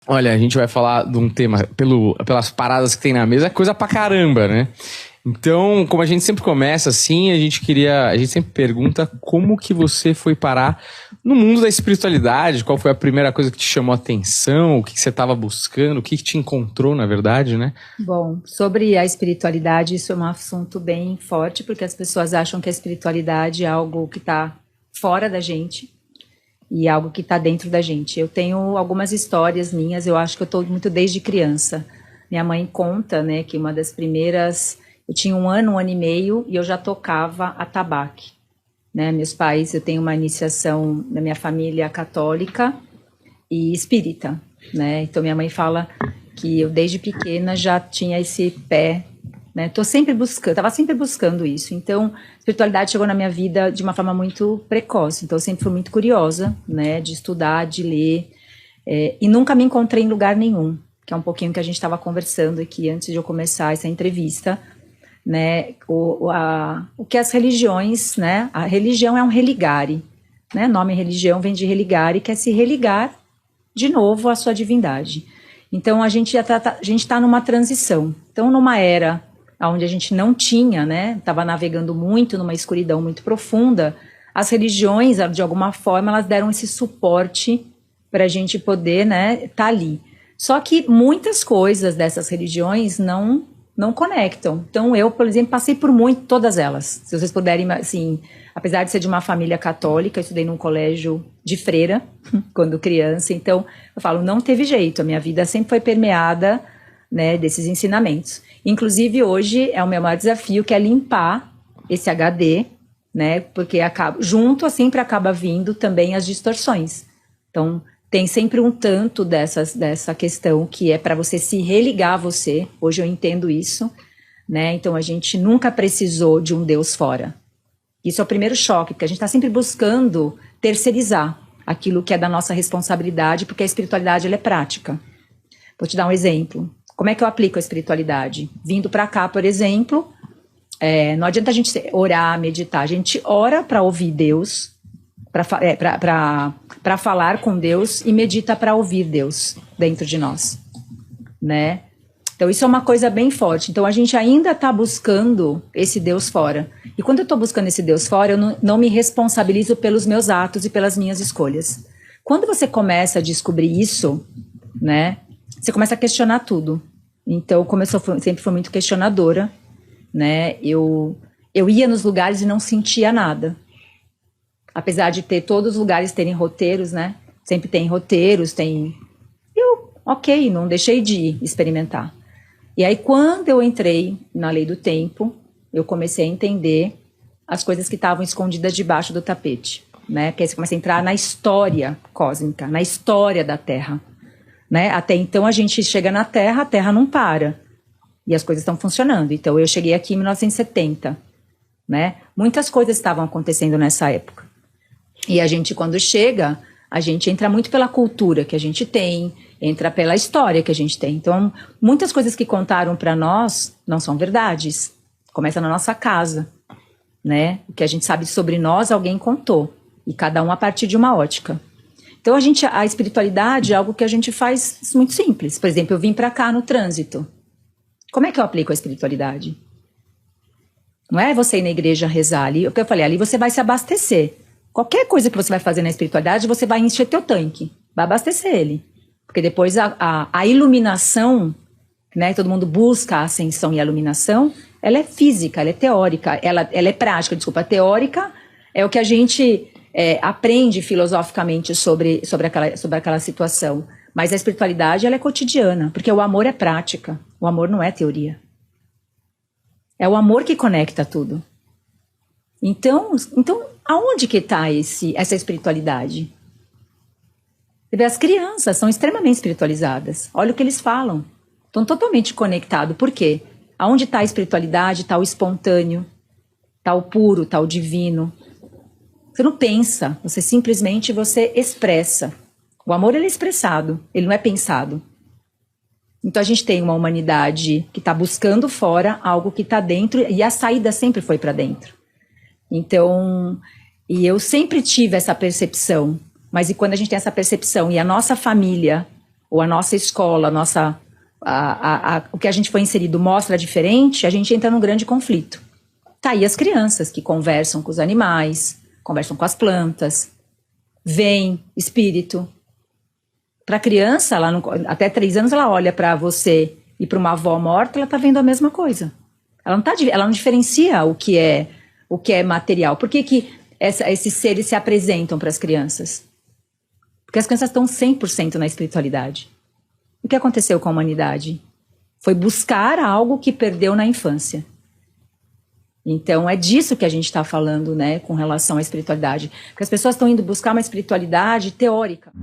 Olha, a gente vai falar de um tema, pelas paradas que tem na mesa, é coisa pra caramba, né? Então, como a gente sempre começa assim, a gente sempre pergunta como que você foi parar no mundo da espiritualidade, qual foi a primeira coisa que te chamou a atenção, o que você estava buscando, o que te encontrou, na verdade, né? Bom, sobre a espiritualidade, isso é um assunto bem forte, porque as pessoas acham que a espiritualidade é algo que está fora da gente e algo que está dentro da gente. Eu tenho algumas histórias minhas, eu acho que eu estou muito desde criança. Minha mãe conta, né, que uma das primeiras... Eu tinha um ano e meio e eu já tocava atabaque, né? Meus pais, eu tenho uma iniciação na minha família católica e espírita, né? Então minha mãe fala que eu desde pequena já tinha esse pé, né? Estava sempre buscando isso. Então, a espiritualidade chegou na minha vida de uma forma muito precoce. Então, eu sempre fui muito curiosa, né? De estudar, de ler, e nunca me encontrei em lugar nenhum, que é um pouquinho que a gente estava conversando aqui antes de eu começar essa entrevista, né? O que as religiões, né? A religião é um religare, né? O nome religião vem de religare, que é se religar de novo à sua divindade. Então a gente está numa transição. Então numa era onde a gente não tinha, né? Estava navegando muito numa escuridão muito profunda. As religiões, de alguma forma, elas deram esse suporte para a gente poder, né? Tá ali. Só que muitas coisas dessas religiões não conectam. Então eu, por exemplo, passei por todas elas. Se vocês puderem, assim, apesar de ser de uma família católica, eu estudei num colégio de freira quando criança, então eu falo, não teve jeito, a minha vida sempre foi permeada, né, desses ensinamentos. Inclusive hoje é o meu maior desafio, que é limpar esse HD, né, porque sempre acaba vindo também as distorções. Então tem sempre um tanto dessa questão que é para você se religar a você. Hoje eu entendo isso, né? Então a gente nunca precisou de um Deus fora. Isso é o primeiro choque, porque a gente está sempre buscando terceirizar aquilo que é da nossa responsabilidade, porque a espiritualidade ela é prática. Vou te dar um exemplo. Como é que eu aplico a espiritualidade? Vindo para cá, por exemplo, não adianta a gente orar, meditar. A gente ora para ouvir Deus, para falar com Deus, e medita para ouvir Deus dentro de nós, né? Então isso é uma coisa bem forte. Então a gente ainda está buscando esse Deus fora. E quando eu estou buscando esse Deus fora, eu não me responsabilizo pelos meus atos e pelas minhas escolhas. Quando você começa a descobrir isso, né? Você começa a questionar tudo. Então, como sempre fui muito questionadora, né? Eu ia nos lugares e não sentia nada. Apesar de todos os lugares terem roteiros, né? Sempre tem roteiros, ok, não deixei de experimentar. E aí, quando eu entrei na lei do tempo, eu comecei a entender as coisas que estavam escondidas debaixo do tapete, né? Porque aí você começa a entrar na história cósmica, na história da Terra, né? Até então, a gente chega na Terra, a Terra não para. E as coisas estão funcionando. Então, eu cheguei aqui em 1970, né? Muitas coisas estavam acontecendo nessa época. E a gente, quando chega, a gente entra muito pela cultura que a gente tem, entra pela história que a gente tem. Então, muitas coisas que contaram para nós não são verdades. Começa na nossa casa, né? O que a gente sabe sobre nós, alguém contou. E cada um a partir de uma ótica. Então, a espiritualidade é algo que a gente faz muito simples. Por exemplo, eu vim para cá no trânsito. Como é que eu aplico a espiritualidade? Não é você ir na igreja rezar ali. O que eu falei, ali você vai se abastecer. Qualquer coisa que você vai fazer na espiritualidade, você vai encher teu tanque, vai abastecer ele. Porque depois a iluminação, né, todo mundo busca a ascensão e a iluminação, ela é física, ela é teórica, ela é prática, desculpa. A teórica é o que a gente aprende filosoficamente sobre aquela situação. Mas a espiritualidade, ela é cotidiana, porque o amor é prática, o amor não é teoria. É o amor que conecta tudo. Então aonde que está essa espiritualidade? As crianças são extremamente espiritualizadas. Olha o que eles falam. Estão totalmente conectados. Por quê? Aonde está a espiritualidade, está o espontâneo, está o puro, está o divino. Você não pensa, você simplesmente expressa. O amor ele é expressado, ele não é pensado. Então a gente tem uma humanidade que está buscando fora algo que está dentro, e a saída sempre foi para dentro. Então, e eu sempre tive essa percepção, mas e quando a gente tem essa percepção e a nossa família ou a nossa escola, o que a gente foi inserido mostra diferente, a gente entra num grande conflito. Tá aí as crianças que conversam com os animais, conversam com as plantas, veem espírito. Para a criança, até 3 anos, ela olha para você e para uma avó morta, ela está vendo a mesma coisa. Ela não diferencia o que é material. Por que esses seres se apresentam para as crianças? Porque as crianças estão 100% na espiritualidade. O que aconteceu com a humanidade? Foi buscar algo que perdeu na infância. Então, é disso que a gente está falando, né, com relação à espiritualidade. Porque as pessoas estão indo buscar uma espiritualidade teórica.